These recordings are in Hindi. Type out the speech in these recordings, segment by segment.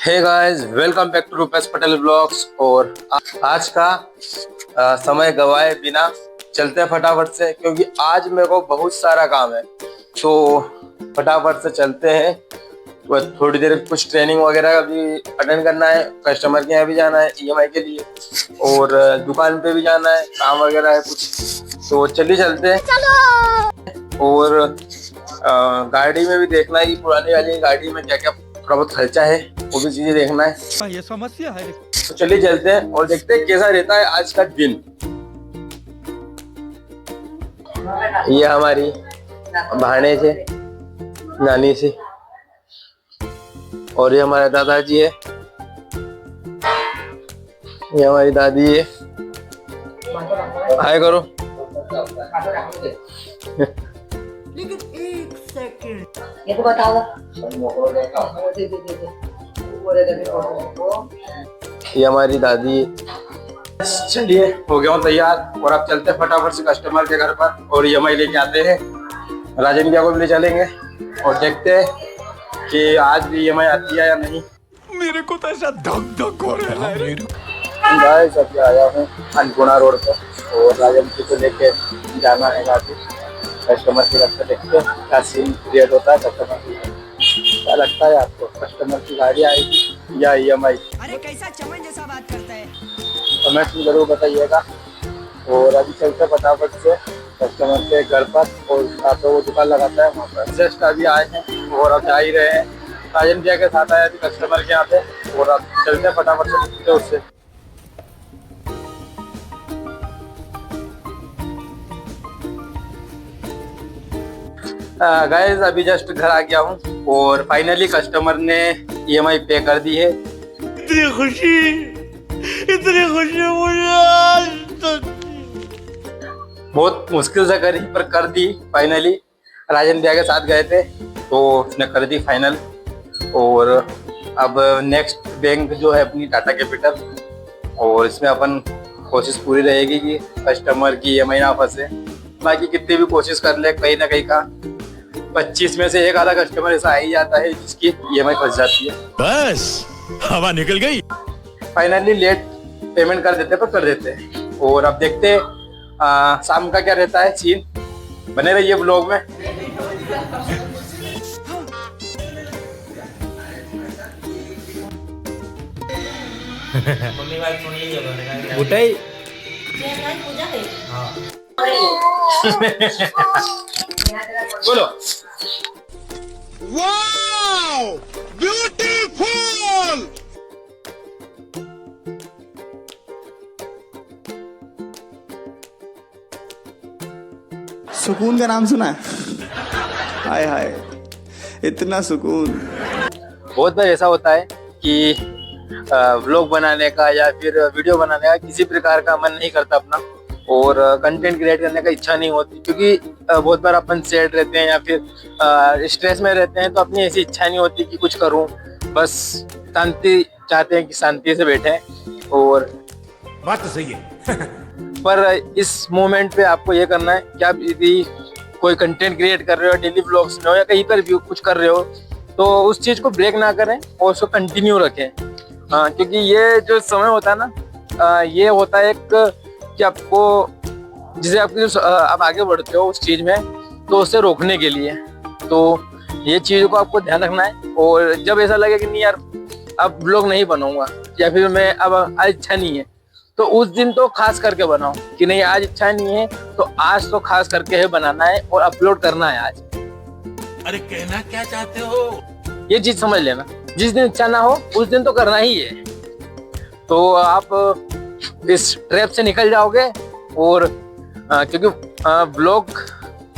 Hey guys, welcome back to Rupesh Patel blogs. और आज का समय गवाए बिना चलते हैं फटाफट से, क्योंकि आज मेरे को बहुत सारा काम है। तो फटाफट से चलते हैं। तो थोड़ी देर कुछ ट्रेनिंग वगैरह भी अटेंड करना है, कस्टमर के यहाँ भी जाना है ईएमआई के लिए, और दुकान पे भी जाना है, काम वगैरह है कुछ। तो चलिए चलते हैं। और गाड़ी में भी देखना है कि पुरानी वाली गाड़ी में क्या क्या थोड़ा बहुत खर्चा है, वो भी चीजें देखना है। ये समस्या है। तो चलिए चलते हैं और देखते हैं कैसा रहता है आज का दिन। ये हमारी भाणेज है, नानी से, और ये हमारे दादाजी है, ये हमारी दादी है। हाय करो। लेकिन एक सेकंड ये तो बताओ। ये हमारी दादी है। चलिए हो गया हूँ तैयार, और अब चलते हैं फटाफट से कस्टमर के घर पर और ईएमआई लेके आते हैं। राजन भैया को भी ले चलेंगे और देखते हैं कि आज भी ईएमआई आती है या नहीं। मेरे को तो ऐसा धक धक हो रहा है। गाइस अभी आया हूँ अन्नपूर्णा रोड पर, और राजन जी को लेके जाना है गाड़ी कस्टमर के घर पर। देखते हैं क्या सीन क्रिएट होता है कस्टमर की। क्या लगता है आपको, कस्टमर की गाड़ी आएगी या ईएमआई? अरे कैसा चमन जैसा बात करता है। कमेंट में जरूर बताइएगा। और अभी चलते फटाफट से कस्टमर के घर पर, और साथ वो दुकान लगाता है वहाँ पर। जस्ट अभी आए हैं और अब जा ही रहे हैं। राजन भैया के साथ आए थे कस्टमर के यहाँ पे, और अब चलते फटाफट से मिलते उससे। गाइस अभी जस्ट घर आ गया हूँ, और फाइनली कस्टमर ने ईएमआई पे कर दी है। इतनी खुशी मुझे आज तक। बहुत मुश्किल से करी पर कर दी फाइनली। राजन भैया के साथ गए थे तो उसने कर दी फाइनल। और अब नेक्स्ट बैंक जो है अपनी टाटा कैपिटल, और इसमें अपन कोशिश पूरी रहेगी कि कस्टमर की ईएमआई ना फंसे। बाकी कितनी भी कोशिश कर ले, कहीं ना कहीं का 25 में से एक आधा कस्टमर ऐसा आ ही जाता है जिसकी ईएमआई फंस जाती है। बस हवा निकल गई। फाइनली लेट पेमेंट कर देते पर कर देते हैं। और अब देखते हैं शाम का क्या रहता है सीन। बने रहिए ब्लॉग में। उठाई बोलो। Wow beautiful. सुकून का नाम सुना है? हाय हाय, इतना सुकून। बहुत बार ऐसा होता है कि व्लॉग बनाने का या फिर वीडियो बनाने का किसी प्रकार का मन नहीं करता अपना, और कंटेंट क्रिएट करने का इच्छा नहीं होती, क्योंकि बहुत बार अपन सैड रहते हैं या फिर स्ट्रेस में रहते हैं। तो अपनी ऐसी इच्छा नहीं होती कि कुछ करूं, बस शांति चाहते हैं कि शांति से बैठें। और बात तो सही है। पर इस मोमेंट पे आपको ये करना है कि आप यदि कोई कंटेंट क्रिएट कर रहे हो, डेली ब्लॉग्स में हो या कहीं पर भी कुछ कर रहे हो, तो उस चीज को ब्रेक ना करें और उसको कंटिन्यू रखें। क्योंकि ये जो समय होता है ना, ये होता है एक कि आपको जिसे आपकी जो आप आगे बढ़ते हो उस चीज में, तो उससे रोकने के लिए। तो ये चीज को आपको ध्यान रखना है। और जब ऐसा लगे कि नहीं यार अब ब्लॉग नहीं बनाऊंगा, या फिर मैं अब आज इच्छा नहीं है, तो उस दिन तो खास करके बनाओ कि नहीं आज इच्छा नहीं है, तो आज तो खास करके है बनाना है और अपलोड करना है आज। अरे कहना क्या चाहते हो? ये चीज समझ लेना, जिस दिन इच्छा ना हो उस दिन तो करना ही है। तो आप इस ट्रैप से निकल जाओगे। और क्योंकि ब्लॉग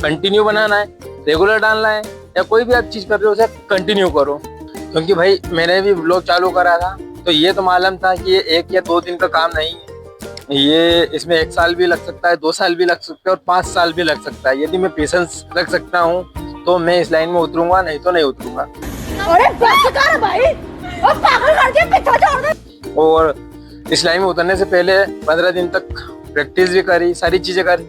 कंटिन्यू बनाना है, रेगुलर डालना है, या कोई भी आप चीज कर रहे हो उसे कंटिन्यू करो। क्योंकि भाई मैंने भी ब्लॉग चालू करा था तो ये तो मालूम था कि ये 1 या 2 दिन का काम नहीं है, ये इसमें 1 साल भी लग सकता है, 2 साल भी लग सकता है, और 5 साल भी लग सकता है। यदि मैं पेशेंस रख सकता हूँ तो मैं इस लाइन में उतरूंगा, नहीं तो नहीं उतरूंगा। अरे बस कर भाई, अब पागल कर दिया, पीछे छोड़ दे। और इस लाइन में उतरने से पहले 15 दिन तक प्रैक्टिस भी करी, सारी चीजें करी।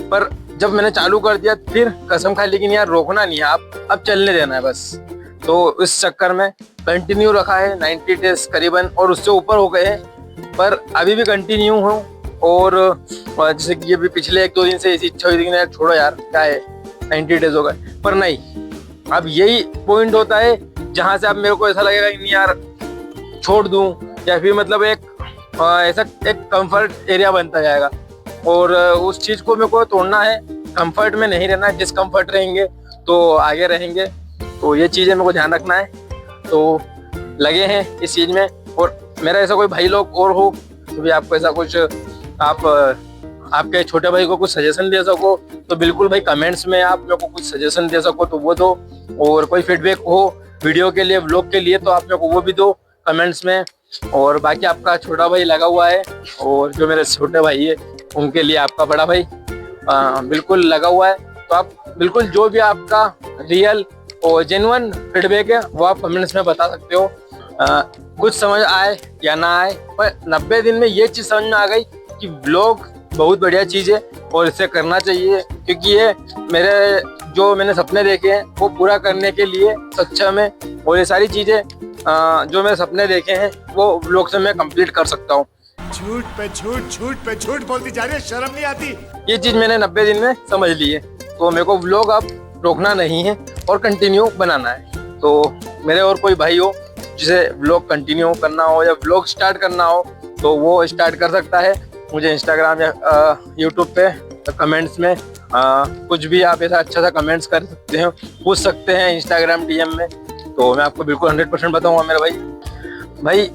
पर जब मैंने चालू कर दिया फिर कसम खा ली कि यार रोकना नहीं है, अब चलने देना है बस। तो इस चक्कर में कंटिन्यू रखा है 90 डेज करीबन, और उससे ऊपर हो गए हैं, पर अभी भी कंटिन्यू हूँ। और जैसे कि ये भी पिछले 1-2 दिन से ऐसी इच्छा हुई थी कि यार छोड़ो यार, क्या है 90 डेज हो गए, पर नहीं, अब यही पॉइंट होता है जहाँ से अब मेरे को ऐसा लगेगा कि नहीं यार छोड़ दूँ, या फिर मतलब एक ऐसा एक कंफर्ट एरिया बनता जाएगा, और उस चीज़ को मेरे को तोड़ना है। कंफर्ट में नहीं रहना, डिस्कम्फर्ट रहेंगे तो आगे रहेंगे, तो ये चीज़ें मेरे को ध्यान रखना है। तो लगे हैं इस चीज़ में, और मेरा ऐसा कोई भाई लोग और हो तो भी आपको ऐसा कुछ, आप आपके छोटे भाई को कुछ सजेशन दे सको तो बिल्कुल भाई कमेंट्स में आप मेरे को कुछ सजेशन दे सको तो वो दो, और कोई फीडबैक हो वीडियो के लिए, व्लॉग के लिए, तो आप मेरे को वो भी दो कमेंट्स में। और बाकी आपका छोटा भाई लगा हुआ है, और जो मेरे छोटे भाई है उनके लिए आपका बड़ा भाई बिल्कुल लगा हुआ है। तो आप बिल्कुल जो भी आपका रियल और जेन्युइन फीडबैक है वो आप कमेंट्स में बता सकते हो। कुछ समझ आए या ना आए, पर 90 दिन में ये चीज़ समझ में आ गई कि व्लॉग बहुत बढ़िया चीज़ है और इसे करना चाहिए, क्योंकि ये मैंने सपने देखे हैं वो पूरा करने के लिए सक्षम है, और ये सारी चीज़ें जो मेरे सपने देखे हैं वो व्लॉग से मैं कंप्लीट कर सकता हूँ। झूठ पे झूठ, झूठ पे झूठ बोलती जा रही है, शर्म नहीं आती। ये चीज़ मैंने 90 दिन में समझ ली है, तो मेरे को व्लॉग अब रोकना नहीं है और कंटिन्यू बनाना है। तो मेरे और कोई भाई हो जिसे व्लॉग कंटिन्यू करना हो या व्लॉग स्टार्ट करना हो तो वो स्टार्ट कर सकता है। मुझे इंस्टाग्राम या यूट्यूब पे कमेंट्स में कुछ भी आप ऐसा अच्छा सा कमेंट्स कर सकते हैं, पूछ सकते हैं इंस्टाग्राम DM में, तो मैं आपको बिल्कुल 100% बताऊंगा मेरे भाई।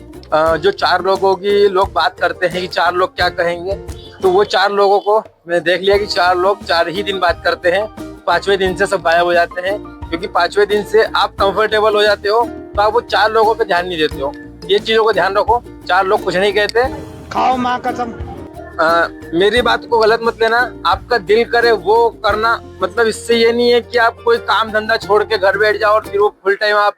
जो 4 लोगों की लोग बात करते हैं कि 4 लोग क्या कहेंगे, तो वो 4 लोगों को मैंने देख लिया कि 4 लोग 4 ही दिन बात करते हैं, 5वें दिन से सब गायब हो जाते हैं, क्योंकि 5वें दिन से आप कंफर्टेबल हो जाते हो तो आप वो 4 लोगों पे ध्यान नहीं देते हो। ये चीज़ों को ध्यान रखो, 4 लोग कुछ नहीं कहते, खाओ माँ कसम। मेरी बात को गलत मत लेना, आपका दिल करे वो करना, मतलब इससे ये नहीं है कि आप कोई काम धंधा छोड़ के घर बैठ जाओ और फिर वो फुल टाइम आप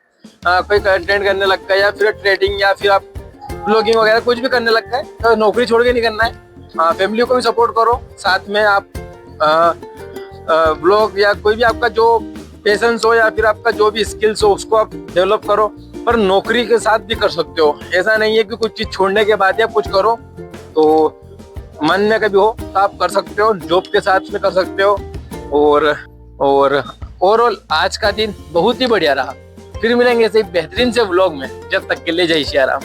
कोई कंटेंट करने लग गए, या फिर ट्रेडिंग, या फिर आप ब्लॉगिंग वगैरह कुछ भी करने लग गए, तो नौकरी छोड़ के नहीं करना है। फैमिली को भी सपोर्ट करो, साथ में आप ब्लॉग या कोई भी आपका जो पेशेंस हो या फिर आपका जो भी स्किल्स हो उसको आप डेवलप करो, पर नौकरी के साथ भी कर सकते हो। ऐसा नहीं है कि कुछ चीज़ छोड़ने के बाद या कुछ करो, तो मन में कभी हो तो आप कर सकते हो, जॉब के साथ में कर सकते हो। और ओवरऑल आज का दिन बहुत ही बढ़िया रहा। फिर मिलेंगे ऐसे बेहतरीन से व्लॉग में, जब तक के लिए जय श्री राम।